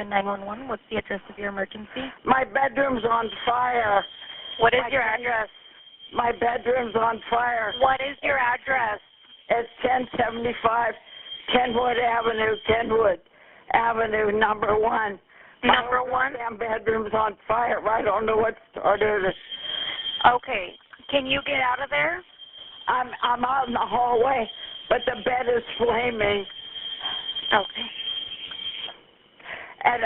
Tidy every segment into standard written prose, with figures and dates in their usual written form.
Kingman 911. What's the address of your emergency? My bedroom's on fire. What is your address? My bedroom's on fire. What is your address? It's 1075 Kenwood Avenue, Kenwood Avenue, number 1. Number 1? My damn bedroom's on fire. I don't know what started it. Okay. Can you get out of there? I'm out in the hallway, but the bed is flaming. Okay. And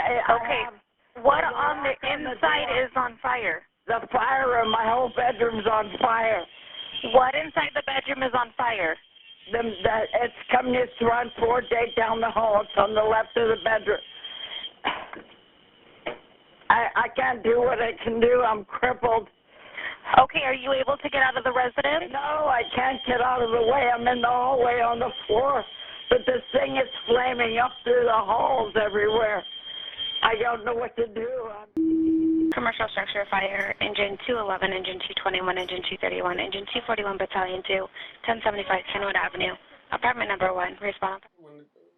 What on the inside is on fire? The fire in my whole bedroom's on fire. What inside the bedroom is on fire? It's coming, it's run 4 days down the hall. It's on the left of the bedroom. I can't do what I can do. I'm crippled. Okay, are you able to get out of the residence? No, I can't get out of the way. I'm in the hallway on the floor. But this thing is flaming up through the halls everywhere. I don't know what to do. Commercial structure fire, engine 211, engine 221, engine 231, engine 241, battalion 2, 1075 Kenwood Avenue, apartment number 1, respond.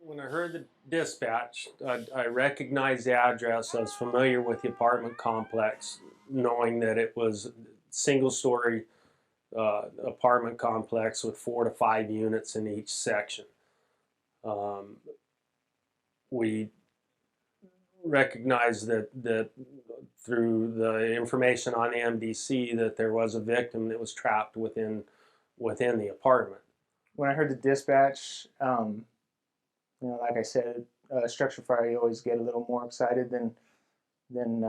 When I heard the dispatch, I recognized the address. I was familiar with the apartment complex, knowing that it was a single-story apartment complex with 4 to 5 units in each section. We recognized that through the information on the MDC that there was a victim that was trapped within the apartment. When I heard the dispatch, like I said, structure fire, you always get a little more excited than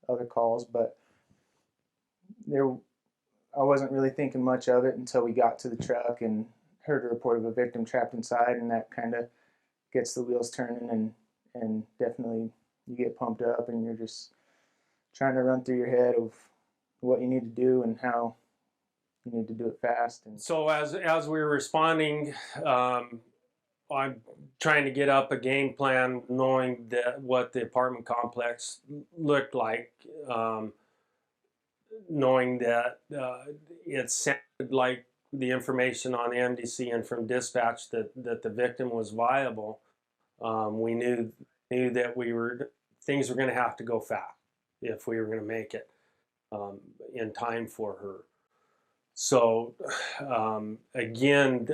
other calls, but I wasn't really thinking much of it until we got to the truck and heard a report of a victim trapped inside, and that kind of gets the wheels turning, and definitely you get pumped up, and you're just trying to run through your head of what you need to do and how you need to do it fast. And so as we were responding, I'm trying to get up a game plan, knowing that what the apartment complex looked like, knowing that it sounded like the information on the MDC and from dispatch that the victim was viable. We knew that things were going to have to go fast if we were going to make it in time for her. So again,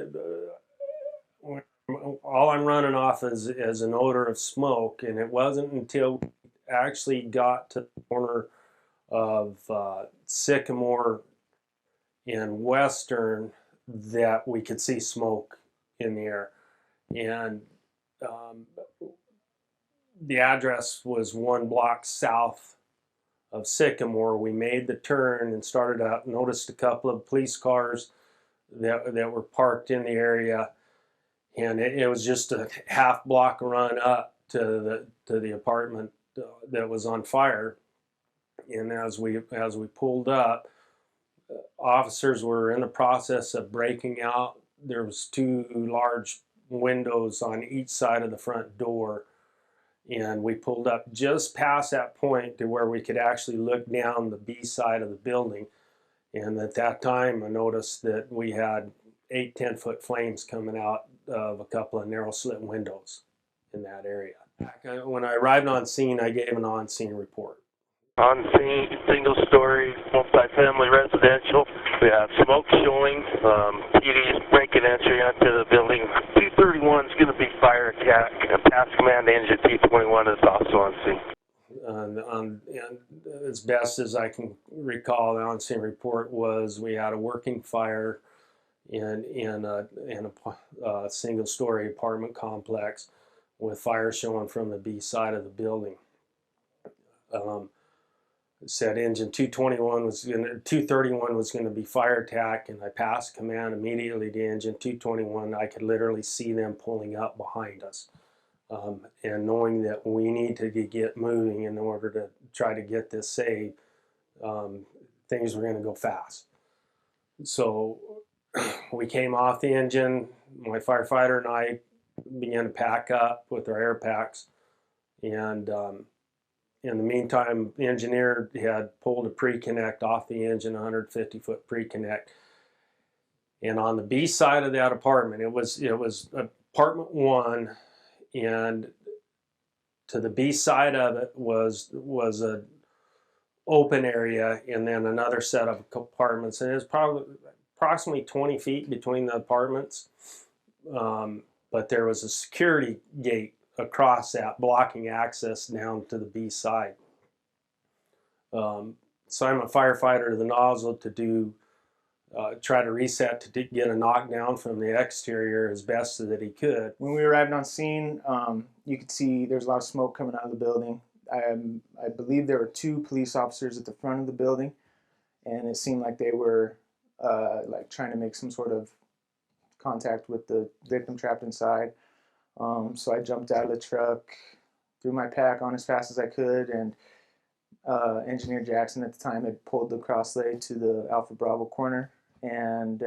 all I'm running off is an odor of smoke, and it wasn't until we actually got to the corner of Sycamore and Western that we could see smoke in the air. And the address was 1 block south of Sycamore. We made the turn and started out, noticed a couple of police cars that were parked in the area, and it was just a half block run up to the apartment that was on fire. And as we pulled up, officers were in the process of breaking out. There was 2 large windows on each side of the front door, and we pulled up just past that point to where we could actually look down the B side of the building. And at that time, I noticed that we had 8-10 foot flames coming out of a couple of narrow slit windows in that area. When I arrived on scene, I gave an on-scene report. On scene, single-story, multifamily residential. We have smoke showing. PD is breaking entry onto the building. 231 is going to be fire attack. Pass command engine T21 is also on scene. And as best as I can recall, the on-scene report was we had a working fire in a single-story apartment complex with fire showing from the B side of the building. Said engine 231 was 231 was going to be fire attack, and I passed command immediately to engine 221. I could literally see them pulling up behind us, and knowing that we need to get moving in order to try to get this saved. Things were going to go fast, so we came off the engine. My firefighter and I began to pack up with our air packs, and in the meantime, the engineer had pulled a pre-connect off the engine, 150 foot pre-connect. And on the B side of that apartment, it was apartment 1, and to the B side of it was a open area, and then another set of apartments, and it was probably approximately 20 feet between the apartments. But there was a security gate across that, blocking access down to the B side. So I'm a firefighter to the nozzle to do try to reset to get a knockdown from the exterior as best that he could. When we arrived on scene, you could see there's a lot of smoke coming out of the building. I believe there were 2 police officers at the front of the building, and it seemed like they were like trying to make some sort of contact with the victim trapped inside. So I jumped out of the truck, threw my pack on as fast as I could, and Engineer Jackson at the time had pulled the crosslay to the Alpha Bravo corner, and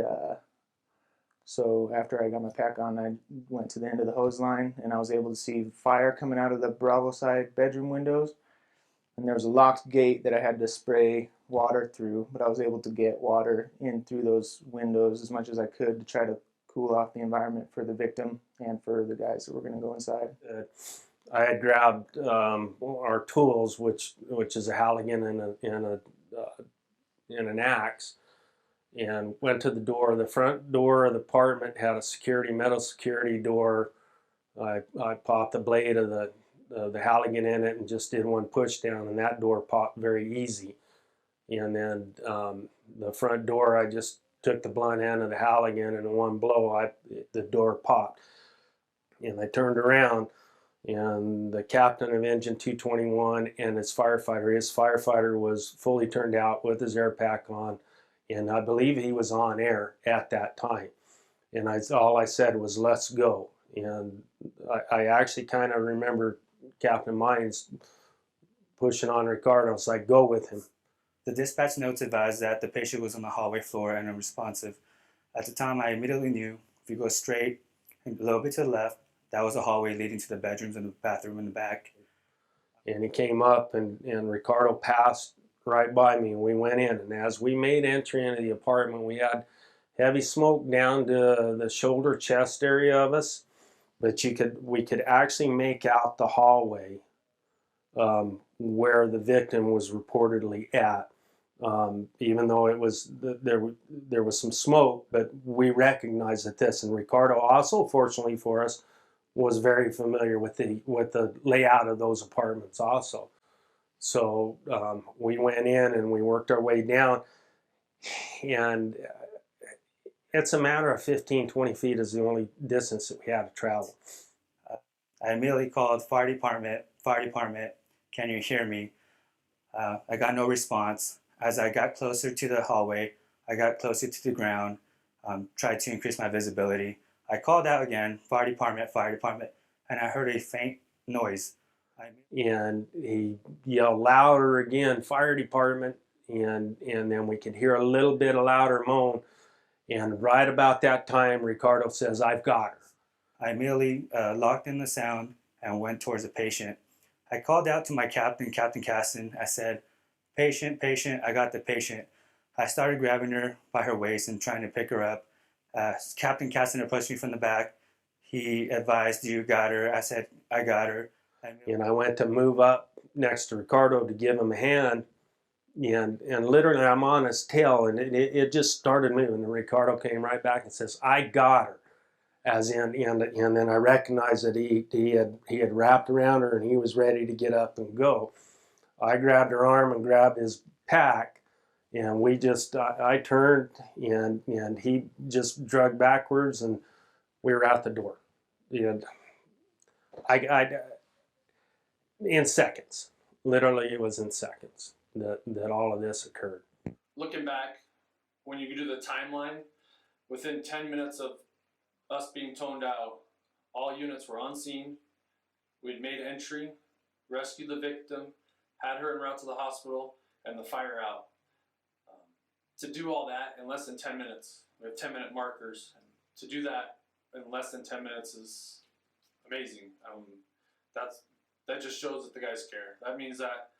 so after I got my pack on, I went to the end of the hose line, and I was able to see fire coming out of the Bravo side bedroom windows, and there was a locked gate that I had to spray water through, but I was able to get water in through those windows as much as I could to try to cool off the environment for the victim and for the guys that were going to go inside. I had grabbed our tools, which is a Halligan and an axe, and went to the door. The front door of the apartment had a metal security door. I popped the blade of the Halligan in it and just did one push down, and that door popped very easy. And then the front door, I just took the blunt end of the Halligan, and in one blow, the door popped. And I turned around, and the captain of Engine 221 and his firefighter was fully turned out with his air pack on, and I believe he was on air at that time. And all I said was, "Let's go." And I actually kind of remember Captain Mines pushing on Ricardo. I was like, "Go with him." The dispatch notes advised that the patient was on the hallway floor and unresponsive. At the time, I immediately knew if you go straight and a little bit to the left, that was a hallway leading to the bedrooms and the bathroom in the back. And he came up, and Ricardo passed right by me, and we went in. And as we made entry into the apartment, we had heavy smoke down to the shoulder chest area of us, but we could actually make out the hallway where the victim was reportedly at. Even though there was some smoke, but we recognized this. And Ricardo also, fortunately for us, was very familiar with the layout of those apartments also. So we went in and we worked our way down, and it's a matter of 15-20 feet is the only distance that we had to travel. I immediately called fire department, can you hear me? I got no response. As I got closer to the hallway, I got closer to the ground, tried to increase my visibility. I called out again, fire department, and I heard a faint noise. And he yelled louder again, fire department, and then we could hear a little bit of louder moan. And right about that time, Ricardo says, "I've got her." I immediately locked in the sound and went towards the patient. I called out to my captain, Captain Caston. I said, patient, I got the patient. I started grabbing her by her waist and trying to pick her up. Captain Caston approached me from the back. He advised, "You got her." I said, "I got her." And I went to move up next to Ricardo to give him a hand, and literally I'm on his tail, and it just started moving. And Ricardo came right back and says, "I got her," as in, and then I recognized that he had wrapped around her and he was ready to get up and go. I grabbed her arm and grabbed his pack, and we just I turned and he just drug backwards, and we were out the door. And I in seconds, literally it was in seconds that all of this occurred. Looking back, when you do the timeline, within 10 minutes of us being toned out, all units were on scene. We'd made entry, rescued the victim, had her en route to the hospital, and the fire out. To do all that in less than 10 minutes, we have 10-minute markers. And to do that in less than 10 minutes is amazing. That just shows that the guys care. That means that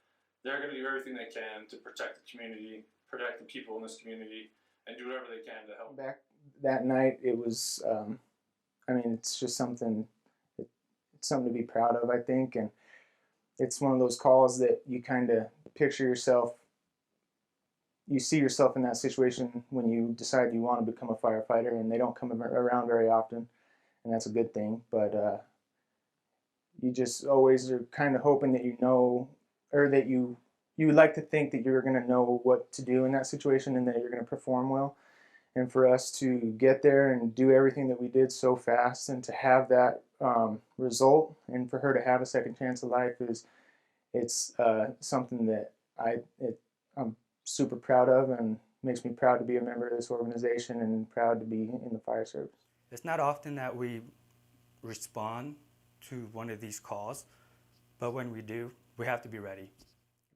they're going to do everything they can to protect the community, protect the people in this community, and do whatever they can to help. Back that night, it was, it's just something, it's something to be proud of, I think. And it's one of those calls that you kind of picture yourself, you see yourself in that situation when you decide you want to become a firefighter, and they don't come around very often, and that's a good thing. But you just always are kind of hoping that you know, or that you would like to think that you're going to know what to do in that situation and that you're going to perform well. And for us to get there and do everything that we did so fast and to have that result, and for her to have a second chance of life, it's something that I'm super proud of, and makes me proud to be a member of this organization and proud to be in the fire service. It's not often that we respond to one of these calls, but when we do, we have to be ready.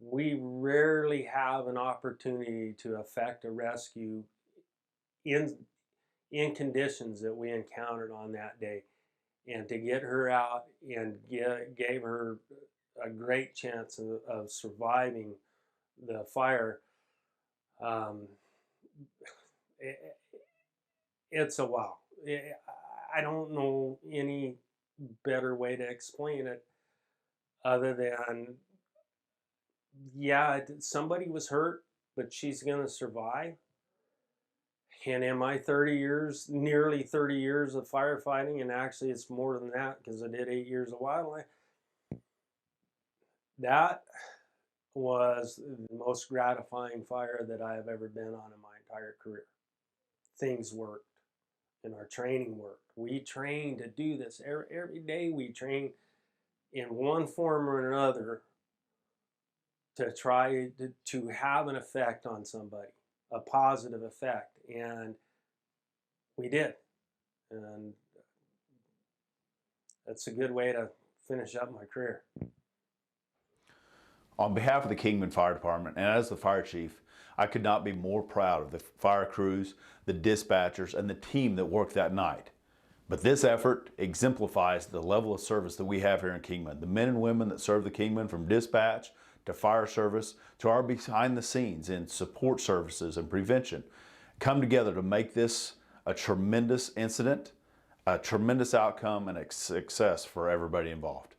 We rarely have an opportunity to effect a rescue in conditions that we encountered on that day, and to get her out and gave her a great chance of surviving the fire. It's a wow. I don't know any better way to explain it other than, yeah, somebody was hurt, but she's going to survive. And in my 30 years, nearly 30 years of firefighting, and actually it's more than that because I did 8 years of wildlife, that was the most gratifying fire that I have ever been on in my entire career. Things worked, and our training worked. We trained to do this. Every day we train in one form or another to try to have an effect on somebody, a positive effect, and we did. And that's a good way to finish up my career. On behalf of the Kingman Fire Department and as the fire chief, I could not be more proud of the fire crews, the dispatchers, and the team that worked that night. But this effort exemplifies the level of service that we have here in Kingman. The men and women that serve the Kingman, from dispatch to fire service to our behind the scenes in support services and prevention, come together to make this a tremendous incident, a tremendous outcome, and a success for everybody involved.